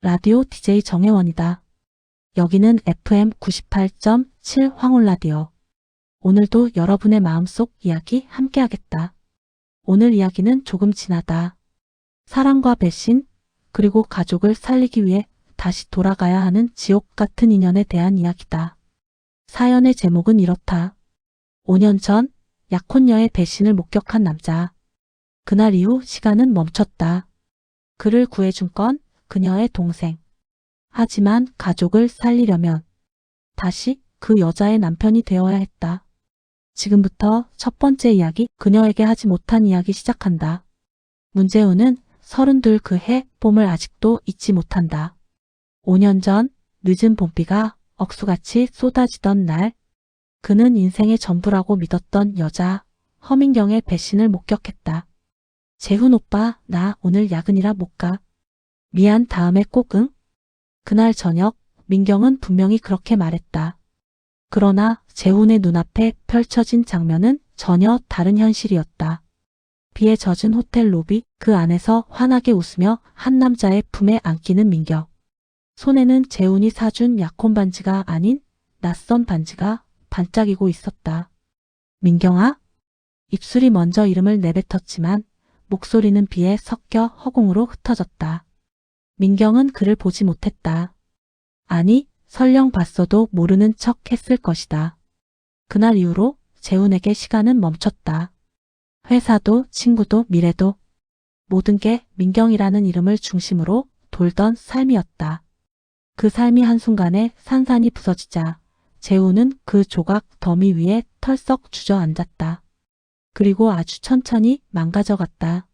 라디오 DJ 정혜원이다. 여기는 FM 98.7 황홀라디오. 오늘도 여러분의 마음속 이야기 함께하겠다. 오늘 이야기는 조금 진하다. 사랑과 배신, 그리고 가족을 살리기 위해 다시 돌아가야 하는 지옥 같은 인연에 대한 이야기다. 사연의 제목은 이렇다. 5년 전 약혼녀의 배신을 목격한 남자. 그날 이후 시간은 멈췄다. 그를 구해준 건 그녀의 동생. 하지만 가족을 살리려면 다시 그 여자의 남편이 되어야 했다. 지금부터 첫 번째 이야기, 그녀에게 하지 못한 이야기 시작한다. 문재우는 32 그 해 봄을 아직도 잊지 못한다. 5년 전 늦은 봄비가 억수같이 쏟아지던 날, 그는 인생의 전부라고 믿었던 여자 허민경의 배신을 목격했다. 재훈 오빠, 나 오늘 야근이라 못 가. 미안, 다음에 꼭 응? 그날 저녁 민경은 분명히 그렇게 말했다. 그러나 재훈의 눈앞에 펼쳐진 장면은 전혀 다른 현실이었다. 비에 젖은 호텔 로비, 그 안에서 환하게 웃으며 한 남자의 품에 안기는 민경. 손에는 재훈이 사준 약혼 반지가 아닌 낯선 반지가 반짝이고 있었다. 민경아? 입술이 먼저 이름을 내뱉었지만 목소리는 비에 섞여 허공으로 흩어졌다. 민경은 그를 보지 못했다. 아니, 설령 봤어도 모르는 척 했을 것이다. 그날 이후로 재훈에게 시간은 멈췄다. 회사도 친구도 미래도 모든 게 민경이라는 이름을 중심으로 돌던 삶이었다. 그 삶이 한순간에 산산이 부서지자 재훈은 그 조각 더미 위에 털썩 주저앉았다. 그리고 아주 천천히 망가져갔다.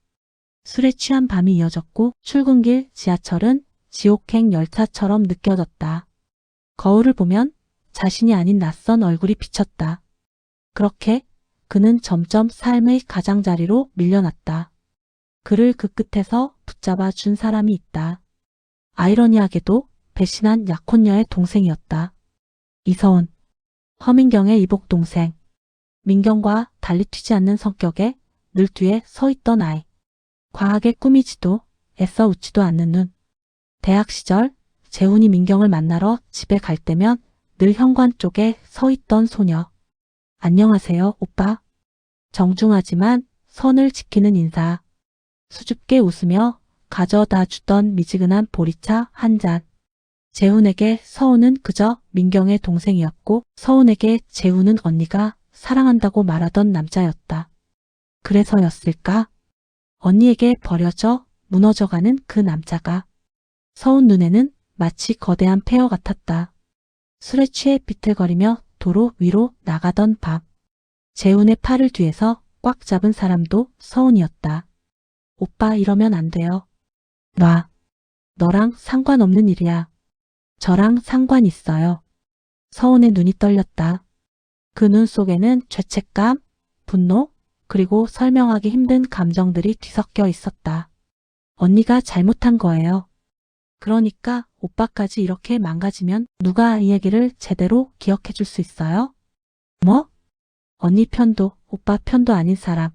술에 취한 밤이 이어졌고 출근길 지하철은 지옥행 열차처럼 느껴졌다. 거울을 보면 자신이 아닌 낯선 얼굴이 비쳤다. 그렇게 그는 점점 삶의 가장자리로 밀려났다. 그를 그 끝에서 붙잡아 준 사람이 있다. 아이러니하게도 배신한 약혼녀의 동생이었다. 이서운, 허민경의 이복 동생. 민경과 달리 튀지 않는 성격에 늘 뒤에 서 있던 아이. 과하게 꾸미지도 애써 웃지도 않는 눈. 대학 시절 재훈이 민경을 만나러 집에 갈 때면 늘 현관 쪽에 서 있던 소녀. 안녕하세요, 오빠. 정중하지만 선을 지키는 인사. 수줍게 웃으며 가져다 주던 미지근한 보리차 한 잔. 재훈에게 서훈은 그저 민경의 동생이었고 서훈에게 재훈은 언니가 사랑한다고 말하던 남자였다. 그래서였을까? 언니에게 버려져 무너져가는 그 남자가 서훈 눈에는 마치 거대한 폐허 같았다. 술에 취해 비틀거리며 도로 위로 나가던 밤. 재훈의 팔을 뒤에서 꽉 잡은 사람도 서훈이었다. 오빠, 이러면 안 돼요. 놔. 너랑 상관없는 일이야. 저랑 상관 있어요. 서훈의 눈이 떨렸다. 그 눈 속에는 죄책감, 분노, 그리고 설명하기 힘든 감정들이 뒤섞여 있었다. 언니가 잘못한 거예요. 그러니까 오빠까지 이렇게 망가지면 누가 이 얘기를 제대로 기억해 줄 수 있어요? 뭐? 언니 편도 오빠 편도 아닌 사람.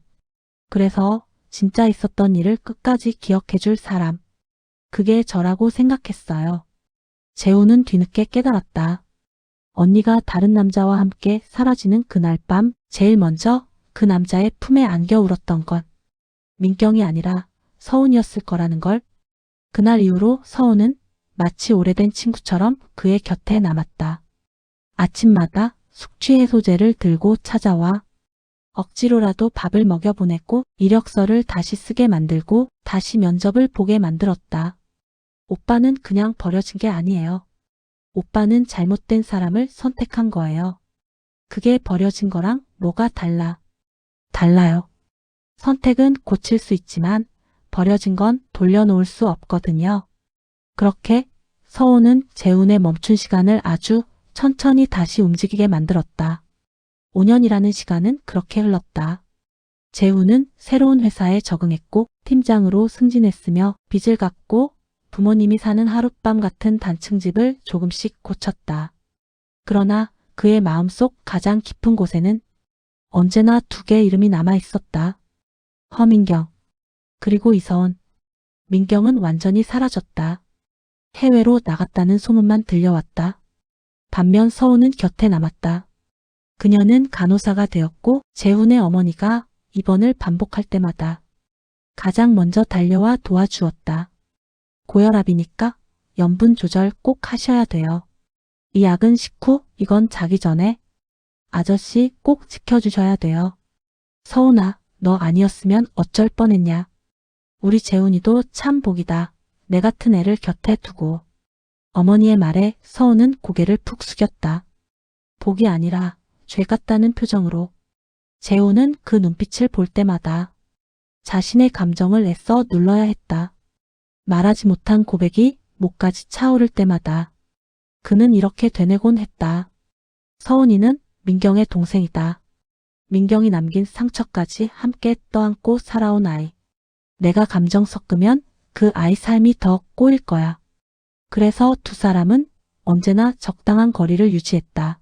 그래서 진짜 있었던 일을 끝까지 기억해 줄 사람. 그게 저라고 생각했어요. 재훈은 뒤늦게 깨달았다. 언니가 다른 남자와 함께 사라지는 그날 밤 제일 먼저 그 남자의 품에 안겨 울었던 건 민경이 아니라 서훈이었을 거라는 걸. 그날 이후로 서훈은 마치 오래된 친구처럼 그의 곁에 남았다. 아침마다 숙취해소제를 들고 찾아와 억지로라도 밥을 먹여보냈고 이력서를 다시 쓰게 만들고 다시 면접을 보게 만들었다. 오빠는 그냥 버려진 게 아니에요. 오빠는 잘못된 사람을 선택한 거예요. 그게 버려진 거랑 뭐가 달라? 달라요. 선택은 고칠 수 있지만 버려진 건 돌려놓을 수 없거든요. 그렇게 서훈은 재훈의 멈춘 시간을 아주 천천히 다시 움직이게 만들었다. 5년이라는 시간은 그렇게 흘렀다. 재훈은 새로운 회사에 적응했고 팀장으로 승진했으며 빚을 갚고 부모님이 사는 하룻밤 같은 단층집을 조금씩 고쳤다. 그러나 그의 마음속 가장 깊은 곳에는 언제나 두 개의 이름이 남아 있었다. 허민경, 그리고 이서운. 민경은 완전히 사라졌다. 해외로 나갔다는 소문만 들려왔다. 반면 서우는 곁에 남았다. 그녀는 간호사가 되었고 재훈의 어머니가 입원을 반복할 때마다 가장 먼저 달려와 도와주었다. 고혈압이니까 염분 조절 꼭 하셔야 돼요. 이 약은 식후, 이건 자기 전에. 아저씨 꼭 지켜주셔야 돼요. 서훈아, 너 아니었으면 어쩔 뻔했냐. 우리 재훈이도 참 복이다. 내 같은 애를 곁에 두고. 어머니의 말에 서훈은 고개를 푹 숙였다. 복이 아니라 죄 같다는 표정으로. 재훈은 그 눈빛을 볼 때마다 자신의 감정을 애써 눌러야 했다. 말하지 못한 고백이 목까지 차오를 때마다 그는 이렇게 되뇌곤 했다. 서훈이는 민경의 동생이다. 민경이 남긴 상처까지 함께 떠안고 살아온 아이. 내가 감정 섞으면 그 아이 삶이 더 꼬일 거야. 그래서 두 사람은 언제나 적당한 거리를 유지했다.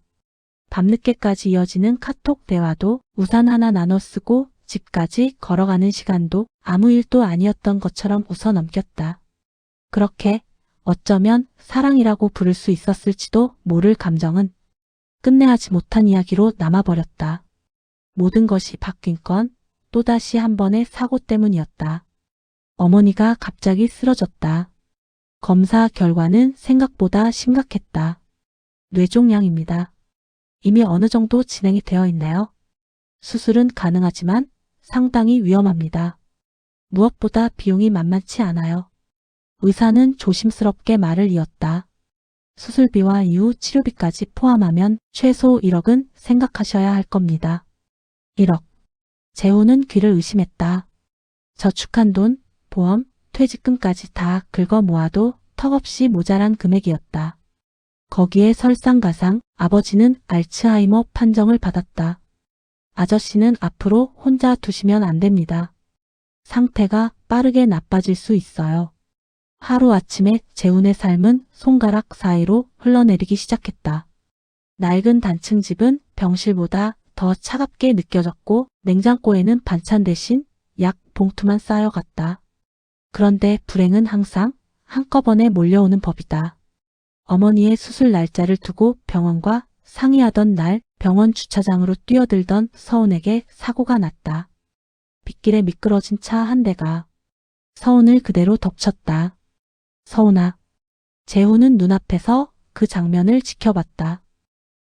밤늦게까지 이어지는 카톡 대화도 우산 하나 나눠 쓰고 집까지 걸어가는 시간도 아무 일도 아니었던 것처럼 웃어 넘겼다. 그렇게 어쩌면 사랑이라고 부를 수 있었을지도 모를 감정은 끝내 하지 못한 이야기로 남아버렸다. 모든 것이 바뀐 건 또다시 한 번의 사고 때문이었다. 어머니가 갑자기 쓰러졌다. 검사 결과는 생각보다 심각했다. 뇌종양입니다. 이미 어느 정도 진행이 되어 있네요. 수술은 가능하지만 상당히 위험합니다. 무엇보다 비용이 만만치 않아요. 의사는 조심스럽게 말을 이었다. 수술비와 이후 치료비까지 포함하면 최소 1억은 생각하셔야 할 겁니다. 1억. 재훈은 귀를 의심했다. 저축한 돈, 보험, 퇴직금까지 다 긁어 모아도 턱없이 모자란 금액이었다. 거기에 설상가상 아버지는 알츠하이머 판정을 받았다. 아저씨는 앞으로 혼자 두시면 안 됩니다. 상태가 빠르게 나빠질 수 있어요. 하루아침에 재훈의 삶은 손가락 사이로 흘러내리기 시작했다. 낡은 단층 집은 병실보다 더 차갑게 느껴졌고 냉장고에는 반찬 대신 약 봉투만 쌓여갔다. 그런데 불행은 항상 한꺼번에 몰려오는 법이다. 어머니의 수술 날짜를 두고 병원과 상의하던 날 병원 주차장으로 뛰어들던 서훈에게 사고가 났다. 빗길에 미끄러진 차 한 대가 서훈을 그대로 덮쳤다. 서훈아. 재훈은 눈앞에서 그 장면을 지켜봤다.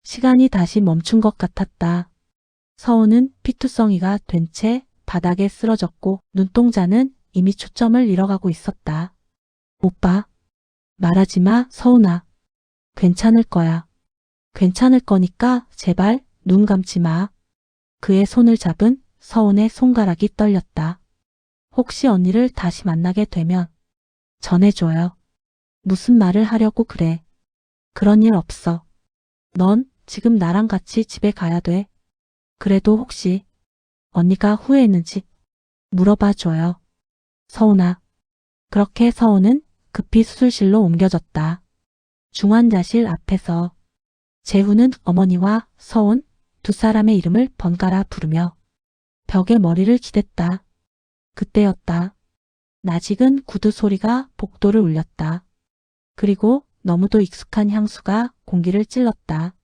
시간이 다시 멈춘 것 같았다. 서훈은 피투성이가 된 채 바닥에 쓰러졌고 눈동자는 이미 초점을 잃어가고 있었다. 오빠. 말하지 마, 서훈아. 괜찮을 거야. 괜찮을 거니까 제발 눈 감지 마. 그의 손을 잡은 서훈의 손가락이 떨렸다. 혹시 언니를 다시 만나게 되면 전해줘요. 무슨 말을 하려고 그래. 그런 일 없어. 넌 지금 나랑 같이 집에 가야 돼. 그래도 혹시 언니가 후회했는지 물어봐줘요. 서훈아. 그렇게 서훈은 급히 수술실로 옮겨졌다. 중환자실 앞에서 재훈은 어머니와 서훈 두 사람의 이름을 번갈아 부르며 벽에 머리를 기댔다. 그때였다. 낯익은 구두 소리가 복도를 울렸다. 그리고 너무도 익숙한 향수가 공기를 찔렀다.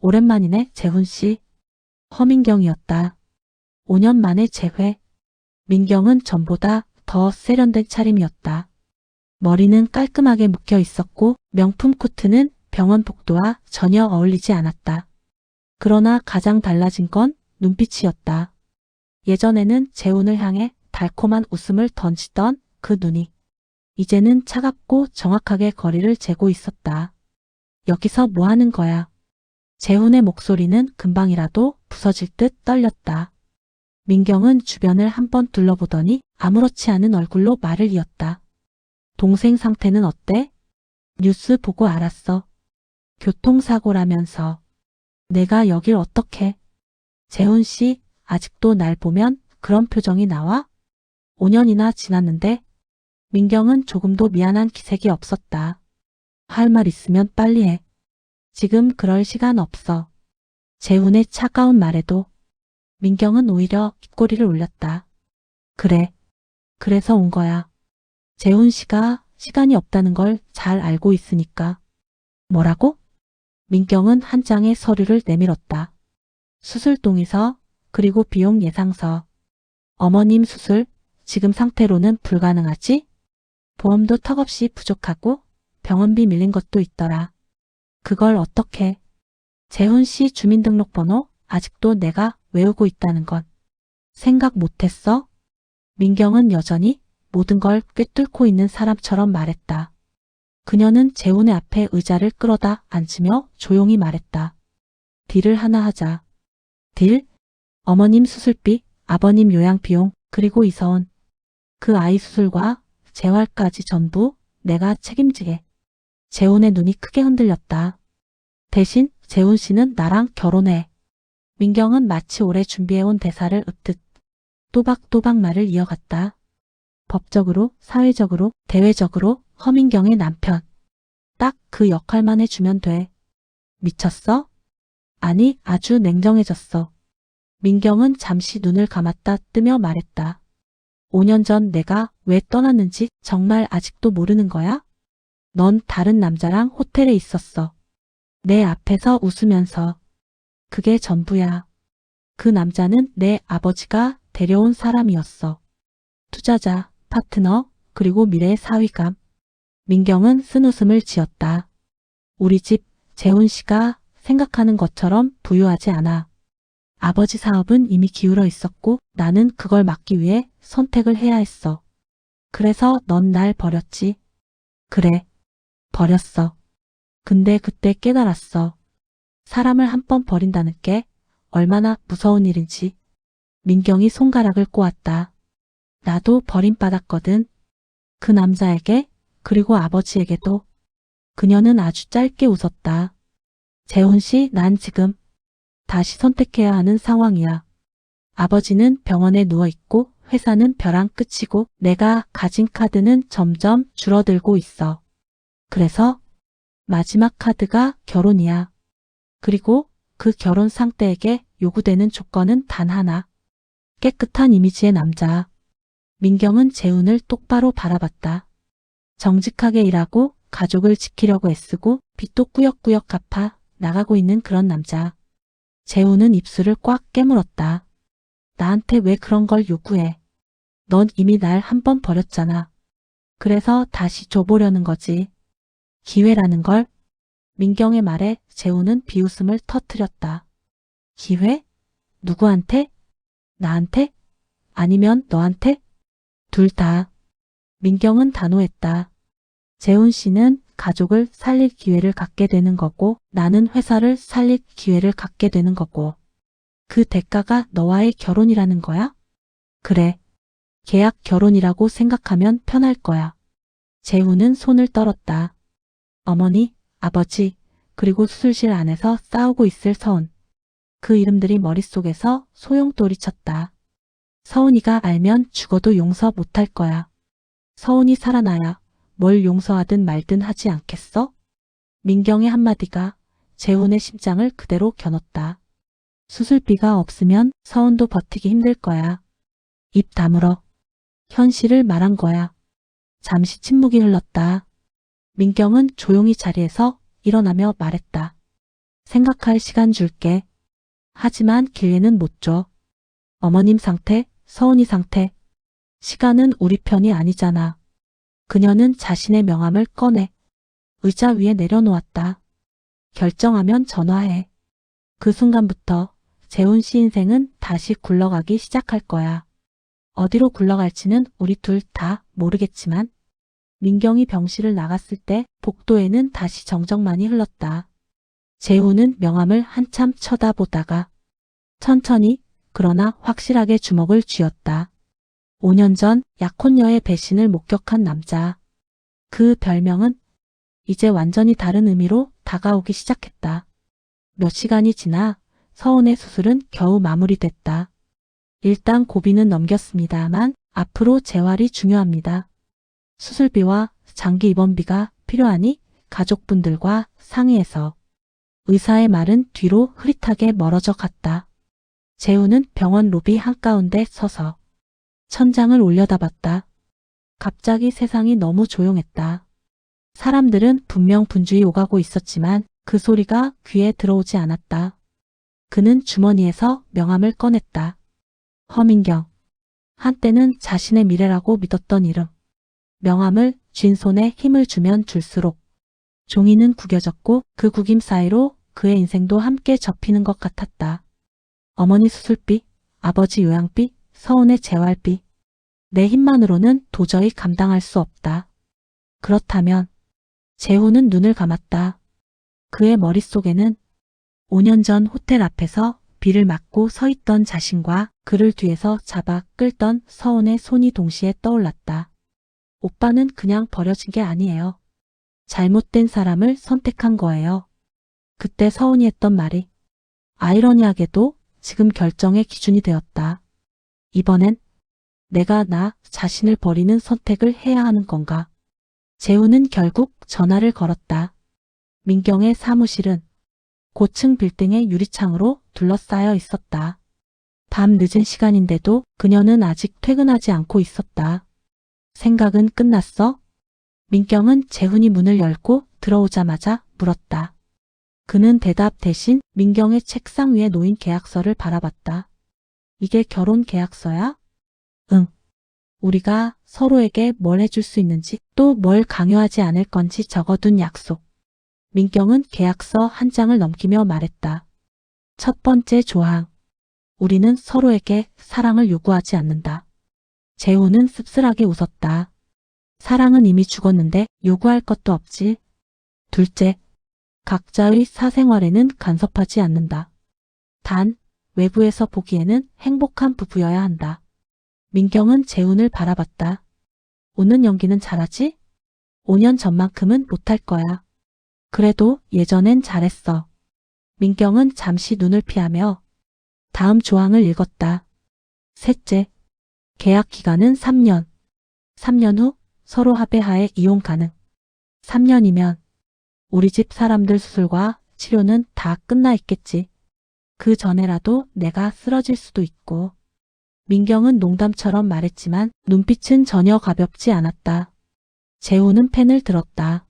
오랜만이네, 재훈 씨. 허민경이었다. 5년 만에 재회. 민경은 전보다 더 세련된 차림이었다. 머리는 깔끔하게 묶여 있었고 명품 코트는 병원 복도와 전혀 어울리지 않았다. 그러나 가장 달라진 건 눈빛이었다. 예전에는 재훈을 향해 달콤한 웃음을 던지던 그 눈이 이제는 차갑고 정확하게 거리를 재고 있었다. 여기서 뭐 하는 거야? 재훈의 목소리는 금방이라도 부서질 듯 떨렸다. 민경은 주변을 한번 둘러보더니 아무렇지 않은 얼굴로 말을 이었다. 동생 상태는 어때? 뉴스 보고 알았어. 교통사고라면서. 내가 여길 어떻게? 재훈 씨, 아직도 날 보면 그런 표정이 나와? 5년이나 지났는데? 민경은 조금도 미안한 기색이 없었다. 할 말 있으면 빨리 해. 지금 그럴 시간 없어. 재훈의 차가운 말에도 민경은 오히려 입꼬리를 올렸다. 그래. 그래서 온 거야. 재훈 씨가 시간이 없다는 걸 잘 알고 있으니까. 뭐라고? 민경은 한 장의 서류를 내밀었다. 수술 동의서, 그리고 비용 예상서. 어머님 수술, 지금 상태로는 불가능하지? 보험도 턱없이 부족하고 병원비 밀린 것도 있더라. 그걸 어떻게? 재훈 씨 주민등록번호 아직도 내가 외우고 있다는 건 생각 못했어? 민경은 여전히 모든 걸 꿰뚫고 있는 사람처럼 말했다. 그녀는 재훈의 앞에 의자를 끌어다 앉으며 조용히 말했다. 딜을 하나 하자. 딜? 어머님 수술비, 아버님 요양비용, 그리고 이서원. 그 아이 수술과 재활까지 전부 내가 책임지게. 재훈의 눈이 크게 흔들렸다. 대신 재훈 씨는 나랑 결혼해. 민경은 마치 오래 준비해온 대사를 읊듯 또박또박 말을 이어갔다. 법적으로, 사회적으로, 대외적으로 허민경의 남편. 딱 그 역할만 해주면 돼. 미쳤어? 아니, 아주 냉정해졌어. 민경은 잠시 눈을 감았다 뜨며 말했다. 5년 전 내가 왜 떠났는지 정말 아직도 모르는 거야? 넌 다른 남자랑 호텔에 있었어. 내 앞에서 웃으면서. 그게 전부야. 그 남자는 내 아버지가 데려온 사람이었어. 투자자, 파트너, 그리고 미래의 사위감. 민경은 쓴웃음을 지었다. 우리 집 재훈 씨가 생각하는 것처럼 부유하지 않아. 아버지 사업은 이미 기울어 있었고 나는 그걸 막기 위해 선택을 해야 했어. 그래서 넌 날 버렸지. 그래, 버렸어. 근데 그때 깨달았어. 사람을 한 번 버린다는 게 얼마나 무서운 일인지. 민경이 손가락을 꼬았다. 나도 버림받았거든. 그 남자에게, 그리고 아버지에게도. 그녀는 아주 짧게 웃었다. 재훈 씨, 난 지금 다시 선택해야 하는 상황이야. 아버지는 병원에 누워있고 회사는 벼랑 끝이고 내가 가진 카드는 점점 줄어들고 있어. 그래서 마지막 카드가 결혼이야. 그리고 그 결혼 상대에게 요구되는 조건은 단 하나. 깨끗한 이미지의 남자. 민경은 재훈을 똑바로 바라봤다. 정직하게 일하고 가족을 지키려고 애쓰고 빚도 꾸역꾸역 갚아 나가고 있는 그런 남자. 재훈은 입술을 꽉 깨물었다. 나한테 왜 그런 걸 요구해? 넌 이미 날 한 번 버렸잖아. 그래서 다시 줘보려는 거지. 기회라는 걸. 민경의 말에 재훈은 비웃음을 터뜨렸다. 기회? 누구한테? 나한테? 아니면 너한테? 둘 다. 민경은 단호했다. 재훈 씨는 가족을 살릴 기회를 갖게 되는 거고 나는 회사를 살릴 기회를 갖게 되는 거고 그 대가가 너와의 결혼이라는 거야? 그래. 계약 결혼이라고 생각하면 편할 거야. 재훈은 손을 떨었다. 어머니, 아버지, 그리고 수술실 안에서 싸우고 있을 서운. 그 이름들이 머릿속에서 소용돌이 쳤다. 서운이가 알면 죽어도 용서 못할 거야. 서운이 살아나야 뭘 용서하든 말든 하지 않겠어? 민경의 한마디가 재훈의 심장을 그대로 겨눴다. 수술비가 없으면 서운도 버티기 힘들 거야. 입 다물어. 현실을 말한 거야. 잠시 침묵이 흘렀다. 민경은 조용히 자리에서 일어나며 말했다. 생각할 시간 줄게. 하지만 기회는 못 줘. 어머님 상태, 서운이 상태. 시간은 우리 편이 아니잖아. 그녀는 자신의 명함을 꺼내 의자 위에 내려놓았다. 결정하면 전화해. 그 순간부터 재훈 씨 인생은 다시 굴러가기 시작할 거야. 어디로 굴러갈지는 우리 둘 다 모르겠지만 민경이 병실을 나갔을 때 복도에는 다시 정적만이 흘렀다. 재훈은 명함을 한참 쳐다보다가 천천히 그러나 확실하게 주먹을 쥐었다. 5년 전 약혼녀의 배신을 목격한 남자. 그 별명은 이제 완전히 다른 의미로 다가오기 시작했다. 몇 시간이 지나 서운의 수술은 겨우 마무리됐다. 일단 고비는 넘겼습니다만 앞으로 재활이 중요합니다. 수술비와 장기 입원비가 필요하니 가족분들과 상의해서. 의사의 말은 뒤로 흐릿하게 멀어져 갔다. 재훈은 병원 로비 한가운데 서서 천장을 올려다봤다. 갑자기 세상이 너무 조용했다. 사람들은 분명 분주히 오가고 있었지만 그 소리가 귀에 들어오지 않았다. 그는 주머니에서 명함을 꺼냈다. 허민경. 한때는 자신의 미래라고 믿었던 이름. 명함을 쥔 손에 힘을 주면 줄수록 종이는 구겨졌고 그 구김 사이로 그의 인생도 함께 접히는 것 같았다. 어머니 수술비, 아버지 요양비, 서운의 재활비. 내 힘만으로는 도저히 감당할 수 없다. 그렇다면 재호는 눈을 감았다. 그의 머릿속에는 5년 전 호텔 앞에서 비를 맞고 서 있던 자신과 그를 뒤에서 잡아 끌던 서운의 손이 동시에 떠올랐다. 오빠는 그냥 버려진 게 아니에요. 잘못된 사람을 선택한 거예요. 그때 서운이 했던 말이 아이러니하게도 지금 결정의 기준이 되었다. 이번엔 내가 나 자신을 버리는 선택을 해야 하는 건가? 재우는 결국 전화를 걸었다. 민경의 사무실은 고층 빌딩의 유리창으로 둘러싸여 있었다. 밤 늦은 시간인데도 그녀는 아직 퇴근하지 않고 있었다. 생각은 끝났어? 민경은 재훈이 문을 열고 들어오자마자 물었다. 그는 대답 대신 민경의 책상 위에 놓인 계약서를 바라봤다. 이게 결혼 계약서야? 응. 우리가 서로에게 뭘 해줄 수 있는지 또 뭘 강요하지 않을 건지 적어둔 약속. 민경은 계약서 한 장을 넘기며 말했다. 첫 번째 조항. 우리는 서로에게 사랑을 요구하지 않는다. 재호는 씁쓸하게 웃었다. 사랑은 이미 죽었는데 요구할 것도 없지. 둘째. 각자의 사생활에는 간섭하지 않는다. 단, 외부에서 보기에는 행복한 부부여야 한다. 민경은 재훈을 바라봤다. 웃는 연기는 잘하지? 5년 전만큼은 못할 거야. 그래도 예전엔 잘했어. 민경은 잠시 눈을 피하며 다음 조항을 읽었다. 셋째, 계약 기간은 3년. 3년 후 서로 합의하에 이혼 가능. 3년이면 우리 집 사람들 수술과 치료는 다 끝나 있겠지. 그 전에라도 내가 쓰러질 수도 있고. 민경은 농담처럼 말했지만 눈빛은 전혀 가볍지 않았다. 재호는 펜을 들었다.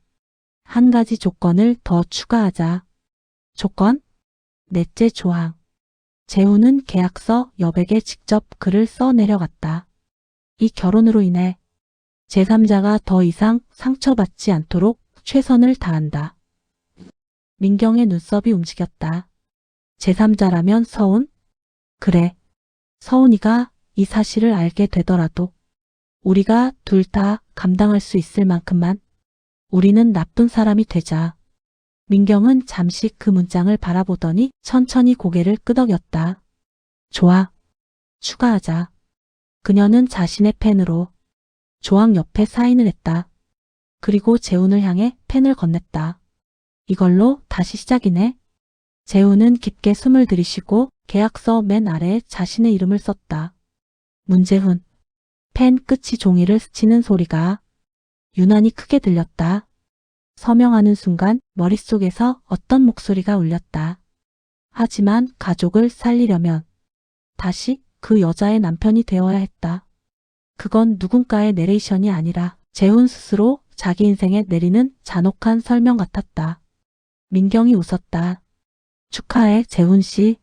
한 가지 조건을 더 추가하자. 조건? 넷째 조항. 재호는 계약서 여백에 직접 글을 써 내려갔다. 이 결혼으로 인해 제3자가 더 이상 상처받지 않도록 최선을 다한다. 민경의 눈썹이 움직였다. 제3자라면 서운? 그래. 서운이가 이 사실을 알게 되더라도 우리가 둘 다 감당할 수 있을 만큼만 우리는 나쁜 사람이 되자. 민경은 잠시 그 문장을 바라보더니 천천히 고개를 끄덕였다. 좋아. 추가하자. 그녀는 자신의 펜으로 조항 옆에 사인을 했다. 그리고 재훈을 향해 펜을 건넸다. 이걸로 다시 시작이네. 재훈은 깊게 숨을 들이쉬고 계약서 맨 아래에 자신의 이름을 썼다. 문재훈. 펜 끝이 종이를 스치는 소리가 유난히 크게 들렸다. 서명하는 순간 머릿속에서 어떤 목소리가 울렸다. 하지만 가족을 살리려면 다시 그 여자의 남편이 되어야 했다. 그건 누군가의 내레이션이 아니라 재훈 스스로 자기 인생에 내리는 잔혹한 설명 같았다. 민경이 웃었다. 축하해, 재훈 씨.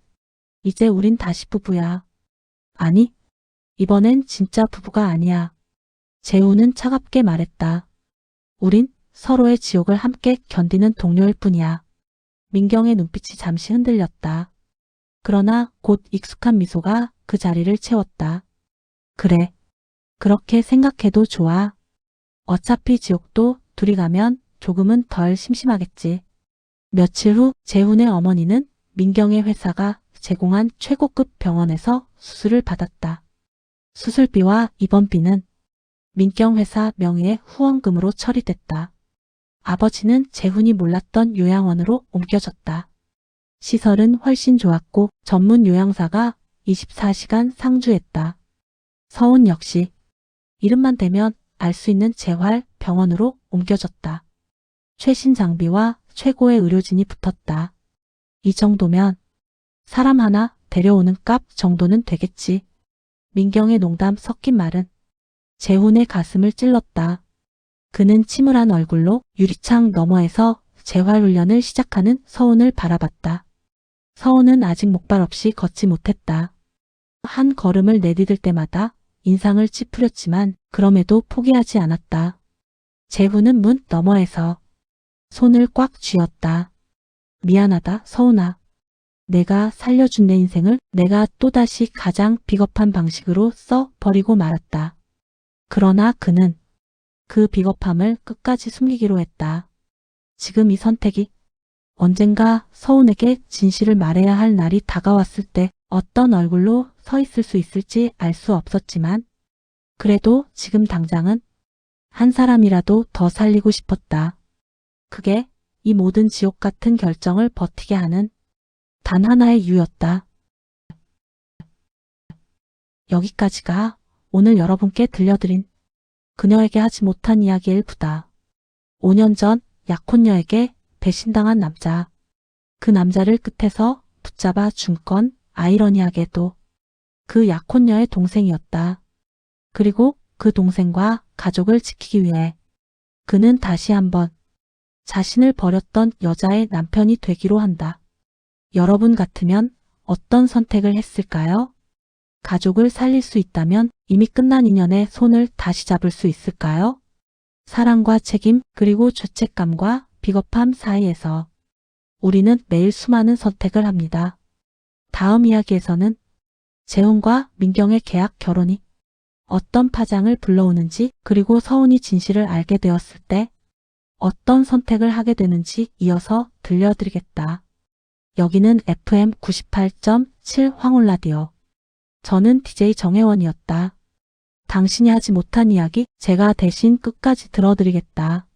이제 우린 다시 부부야. 아니, 이번엔 진짜 부부가 아니야. 재훈은 차갑게 말했다. 우린 서로의 지옥을 함께 견디는 동료일 뿐이야. 민경의 눈빛이 잠시 흔들렸다. 그러나 곧 익숙한 미소가 그 자리를 채웠다. 그래. 그렇게 생각해도 좋아. 어차피 지옥도 둘이 가면 조금은 덜 심심하겠지. 며칠 후 재훈의 어머니는 민경의 회사가 제공한 최고급 병원에서 수술을 받았다. 수술비와 입원비는 민경 회사 명의의 후원금으로 처리됐다. 아버지는 재훈이 몰랐던 요양원으로 옮겨졌다. 시설은 훨씬 좋았고 전문 요양사가 24시간 상주했다. 서운 역시 이름만 대면 알 수 있는 재활 병원으로 옮겨졌다. 최신 장비와 최고의 의료진이 붙었다. 이 정도면 사람 하나 데려오는 값 정도는 되겠지. 민경의 농담 섞인 말은 재훈의 가슴을 찔렀다. 그는 침울한 얼굴로 유리창 너머에서 재활훈련을 시작하는 서훈을 바라봤다. 서훈은 아직 목발 없이 걷지 못했다. 한 걸음을 내디딜 때마다 인상을 찌푸렸지만 그럼에도 포기하지 않았다. 재훈은 문 너머에서 손을 꽉 쥐었다. 미안하다, 서훈아. 내가 살려준 내 인생을 내가 또다시 가장 비겁한 방식으로 써버리고 말았다. 그러나 그는 그 비겁함을 끝까지 숨기기로 했다. 지금 이 선택이 언젠가 서훈에게 진실을 말해야 할 날이 다가왔을 때 어떤 얼굴로 서 있을 수 있을지 알 수 없었지만 그래도 지금 당장은 한 사람이라도 더 살리고 싶었다. 그게 이 모든 지옥 같은 결정을 버티게 하는 단 하나의 이유였다. 여기까지가 오늘 여러분께 들려드린 그녀에게 하지 못한 이야기의 일부다. 5년 전 약혼녀에게 배신당한 남자. 그 남자를 끝에서 붙잡아 준 건 아이러니하게도 그 약혼녀의 동생이었다. 그리고 그 동생과 가족을 지키기 위해 그는 다시 한번 자신을 버렸던 여자의 남편이 되기로 한다. 여러분 같으면 어떤 선택을 했을까요? 가족을 살릴 수 있다면 이미 끝난 인연의 손을 다시 잡을 수 있을까요? 사랑과 책임 그리고 죄책감과 비겁함 사이에서 우리는 매일 수많은 선택을 합니다. 다음 이야기에서는 재훈과 민경의 계약 결혼이 어떤 파장을 불러오는지 그리고 서훈이 진실을 알게 되었을 때 어떤 선택을 하게 되는지 이어서 들려드리겠다. 여기는 FM 98.7 황홀라디오. 저는 DJ 정혜원이었다. 당신이 하지 못한 이야기 제가 대신 끝까지 들어드리겠다.